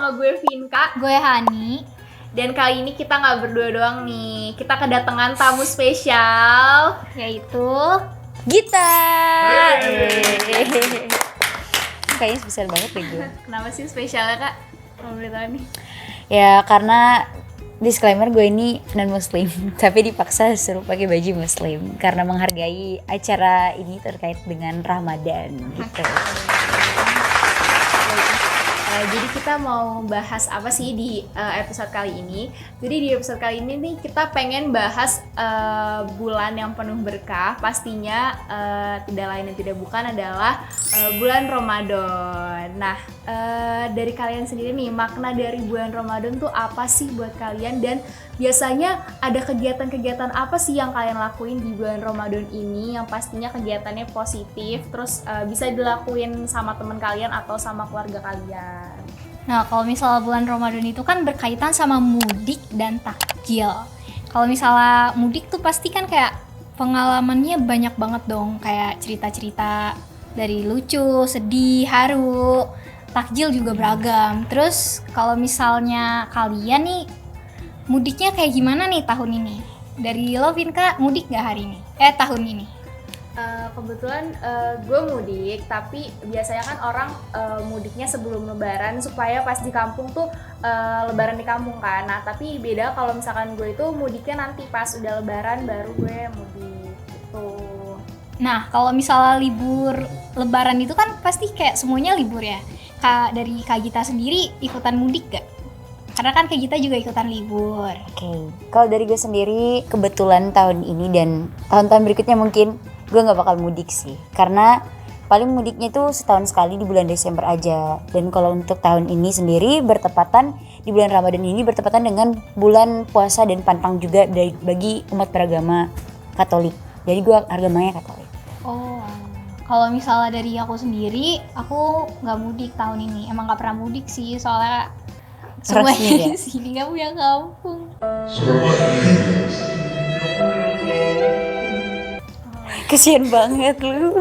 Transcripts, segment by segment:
sama gue Vinka. Gue Hani. Dan kali ini kita nggak berdua doang nih. Kita kedatangan tamu spesial, Yaitu Gita. Kayaknya spesial banget deh gue. Kenapa sih spesialnya kak? Kalau boleh tahu nih. Ya karena disclaimer gue ini non muslim tapi dipaksa suruh pakai baju muslim karena menghargai acara ini terkait dengan Ramadan gitu. Jadi kita mau bahas apa sih di episode kali ini? Jadi di episode kali ini nih kita pengen bahas bulan yang penuh berkah. Pastinya tidak lain dan tidak bukan adalah bulan Ramadan. Nah, dari kalian sendiri nih, makna dari bulan Ramadan tuh apa sih buat kalian? Dan biasanya ada kegiatan-kegiatan apa sih yang kalian lakuin di bulan Ramadan ini? Yang pastinya kegiatannya positif, terus bisa dilakuin sama teman kalian atau sama keluarga kalian. Nah, kalau misalnya bulan Ramadan itu kan berkaitan sama mudik dan takjil. Kalau misalnya mudik tuh pasti kan kayak pengalamannya banyak banget dong, kayak cerita-cerita dari lucu, sedih, haru. Takjil juga beragam. Terus kalau misalnya kalian nih mudiknya kayak gimana nih tahun ini? Dari lo Vinka, mudik gak hari ini? Tahun ini? Kebetulan gue mudik, tapi biasanya kan orang mudiknya sebelum lebaran supaya pas di kampung tuh lebaran di kampung kan. Nah tapi beda kalau misalkan gue itu mudiknya nanti pas udah lebaran baru gue mudik gitu. Nah, kalau misalnya libur lebaran itu kan pasti kayak semuanya libur ya. Dari Kak Gita sendiri ikutan mudik gak? Karena kan Kak Gita juga ikutan libur. Oke. Kalau dari gue sendiri kebetulan tahun ini dan tahun-tahun berikutnya mungkin gue nggak bakal mudik sih. Karena paling mudiknya itu setahun sekali di bulan Desember aja. Dan kalau untuk tahun ini sendiri bertepatan di bulan Ramadan ini bertepatan dengan bulan puasa dan pantang juga bagi umat beragama Katolik. Jadi gue agamanya Katolik. Oh, kalau misalnya dari aku sendiri, aku nggak mudik tahun ini. Emang nggak pernah mudik sih, soalnya semuanya di sini nggak punya kampung. Kasian banget lu.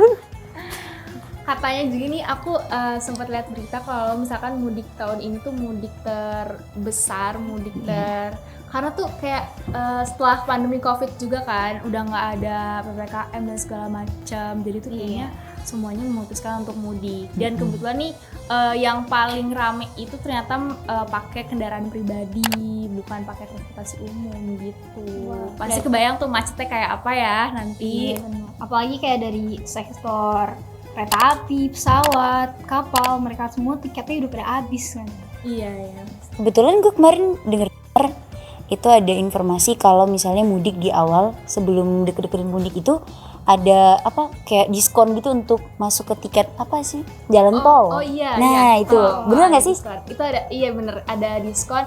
Katanya juga nih aku sempat lihat berita kalau misalkan mudik tahun ini tuh mudik terbesar, karena tuh kayak setelah pandemi Covid juga kan udah nggak ada PPKM dan segala macam, jadi tuh kayaknya semuanya memutuskan untuk mudik. Dan kebetulan nih yang paling rame itu ternyata pakai kendaraan pribadi, bukan pakai transportasi umum gitu. Pasti kebayang tuh macetnya kayak apa ya nanti. Apalagi kayak dari sektor kereta api, pesawat, kapal, mereka semua tiketnya udah pada habis kan. Iya. Kebetulan gue kemarin denger itu ada informasi kalau misalnya mudik di awal sebelum deket-deketin mudik itu ada apa kayak diskon gitu untuk masuk ke tiket apa sih jalan tol. Oh iya. Nah iya. itu bener nggak sih? Diskon. Itu ada, iya bener ada diskon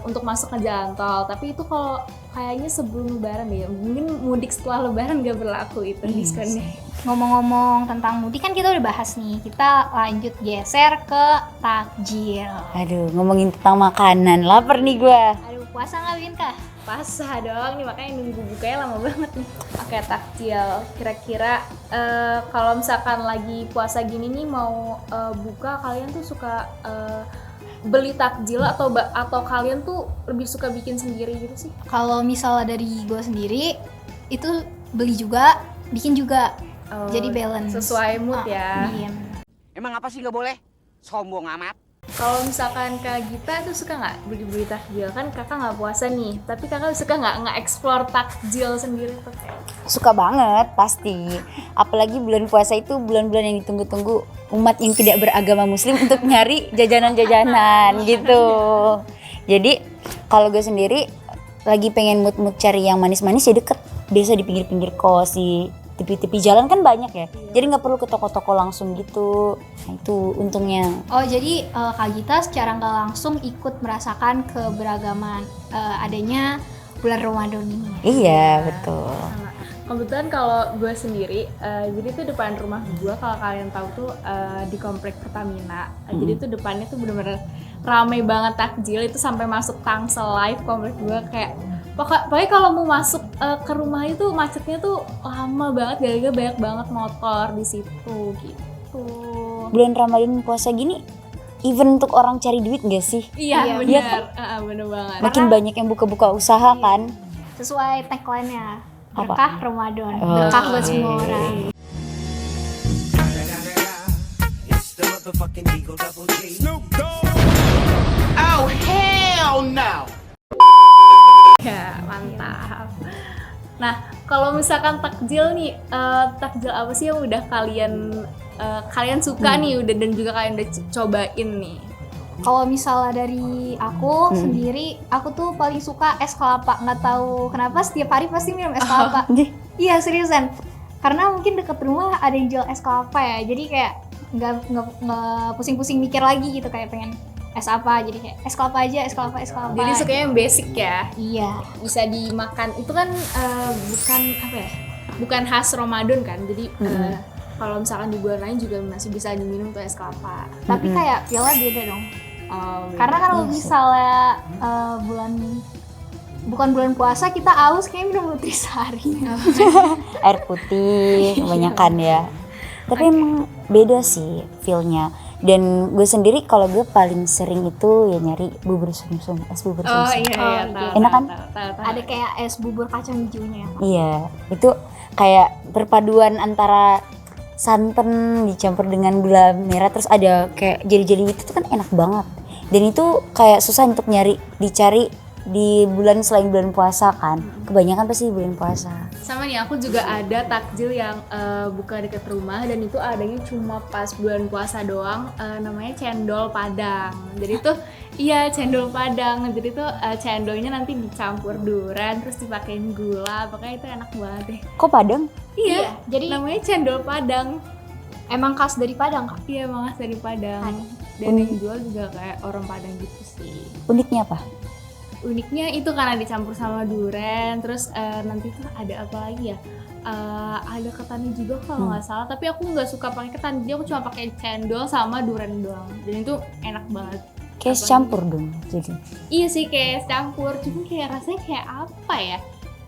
untuk masuk ke jalan tol. Tapi itu kalau kayaknya sebelum lebaran deh. Mungkin mudik setelah lebaran nggak berlaku itu diskonnya. Ngomong-ngomong tentang mudik kan kita udah bahas nih. Kita lanjut geser ke takjil. Aduh ngomongin tentang makanan lapar nih gue. Aduh, puasa nggak Vinka? Puasa dong nih, makanya nunggu bukanya lama banget nih. Oke, takjil. Kira-kira kalau misalkan lagi puasa gini nih mau buka, kalian tuh suka beli takjil atau kalian tuh lebih suka bikin sendiri gitu sih? Kalau misalnya dari gue sendiri itu beli juga, bikin juga. Jadi balance. Sesuai mood ya. Iya. Emang apa sih nggak boleh? Sombong amat. Kalau misalkan Kak Gita tuh suka nggak beli takjil? Kan kakak nggak puasa nih, tapi kakak suka nggak explore takjil sendiri tuh? Suka banget pasti. Apalagi bulan puasa itu bulan-bulan yang ditunggu-tunggu umat yang tidak beragama muslim untuk nyari jajanan-jajanan gitu. Jadi kalau gue sendiri lagi pengen mood-mood cari yang manis-manis ya deket. Biasa di pinggir-pinggir kos, di tepi-tepi jalan kan banyak ya. Jadi nggak perlu ke toko-toko langsung gitu. Nah itu untungnya. Oh jadi Kak Gita secara nggak langsung ikut merasakan keberagaman adanya bulan Ramadan ini. Iya betul. Kebetulan kalau gue sendiri, jadi tuh depan rumah gue kalau kalian tahu tuh di komplek Pertamina. Jadi tuh depannya tuh bener-bener ramai banget takjil, itu sampai masuk Tangsel Live komplek gue kayak. Pokoknya kalau mau masuk ke rumah itu macetnya tuh lama banget, gara-gara banyak banget motor di situ gitu. Bulan Ramadan puasa gini event untuk orang cari duit gak sih? Iya, Iya benar. Benar banget. Makin banyak yang buka-buka usaha kan. Sesuai tagline-nya. Apa? Berkah Ramadan. Oh, Berkah buat semua orang. Oh, hell no! Ya, mantap. Nah, kalau misalkan takjil nih, takjil apa sih yang udah kalian suka nih udah dan juga kalian udah cobain nih? Kalau misalnya dari aku sendiri, aku tuh paling suka es kelapa. Nggak tahu kenapa setiap hari pasti minum es kelapa. Iya seriusan. Karena mungkin deket rumah ada yang jual es kelapa ya. Jadi kayak nggak pusing-pusing mikir lagi gitu, kayak pengen es apa. Jadi kayak es kelapa aja, es kelapa, es kelapa. Jadi sukanya yang basic ya. Iya. Bisa dimakan. Itu kan bukan apa ya? Bukan khas Ramadan kan. Jadi kalau misalkan di bulan lain juga masih bisa diminum tuh es kelapa. Tapi kayak feelnya beda dong. Karena kan kalau Iya sih. misalnya bukan bulan puasa, kita aus kayak minum nutrisari. Air putih kebanyakan ya. Tapi emang beda sih feel-nya. Dan gue sendiri kalau gue paling sering itu ya nyari bubur sumsum, es bubur Oh sumsum. iya, Oh, tahu, enak kan? tahu. Ada kayak es bubur kacang hijaunya. Iya, itu kayak perpaduan antara santan dicampur dengan gula merah terus ada kayak jeli-jeli itu tuh kan enak banget. Dan itu kayak susah untuk dicari di bulan selain bulan puasa kan. Kebanyakan pasti di bulan puasa. Sama nih, aku juga ada takjil yang buka dekat rumah dan itu adanya cuma pas bulan puasa doang, namanya cendol Padang. Jadi tuh iya cendol Padang. Jadi tuh cendolnya nanti dicampur durian terus dipakein gula, pokoknya itu enak banget deh. Kok Padang? Iya, Jadi namanya cendol Padang. emang khas dari Padang kak. Iya, emang khas dari Padang. Dan yang jual juga kayak orang Padang gitu sih. Uniknya apa? Uniknya itu karena dicampur sama durian, terus nanti tuh ada apa lagi ya? Ada ketannya juga kalau nggak salah, tapi aku nggak suka pakai ketan, jadi aku cuma pakai cendol sama durian doang. Dan itu enak banget. Kayak campur dong jadi. Iya sih, kayak campur, cuma kayak rasanya kayak apa ya?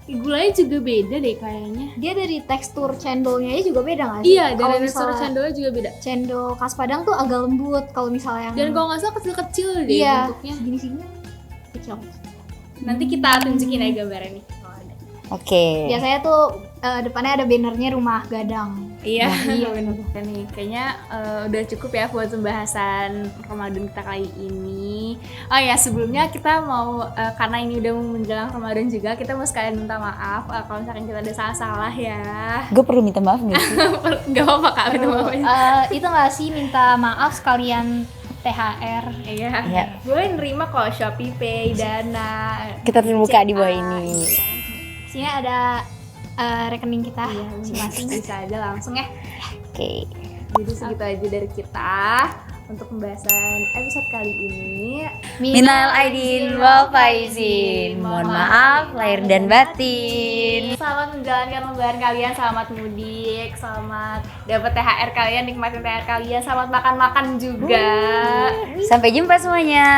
Gulanya juga beda deh kayaknya. Dia dari tekstur cendolnya juga beda nggak sih? Iya, Kalau dari tekstur misalnya cendolnya juga beda. cendol khas Padang tuh agak lembut. Kalau misalnya yang Dan kalau nggak salah kecil-kecil deh iya bentuknya. segini-segini kecil. Nanti kita tunjukin aja gambarnya nih kalau ada. Oke. Biasanya tuh depannya ada bannernya Rumah Gadang. Iya, Iya. benar. Nih, kayaknya udah cukup ya buat pembahasan Ramadan kita kali ini. Oh ya, sebelumnya kita mau karena ini udah mau menjelang Ramadan juga, kita mau sekalian minta maaf kalau misalkan kita ada salah-salah ya. Gue perlu minta maaf gak sih? Gak apa-apa Kak, minta maaf aja. Itu nggak sih minta maaf sekalian THR? Iya. Iya. Boleh nerima kok Shopee Pay, Dana. Kita terbuka di bawah CA. ini. Sini ada rekening kita Iya, masing-masing. bisa aja langsung ya. Oke. Jadi segitu aja dari kita untuk pembahasan episode kali ini. Minal aidin wal faizin. Mohon maaf lahir dan batin. Selamat menjalankan lebaran kalian, selamat mudik, selamat dapat THR kalian, nikmatin THR kalian, selamat makan-makan juga. Sampai jumpa semuanya.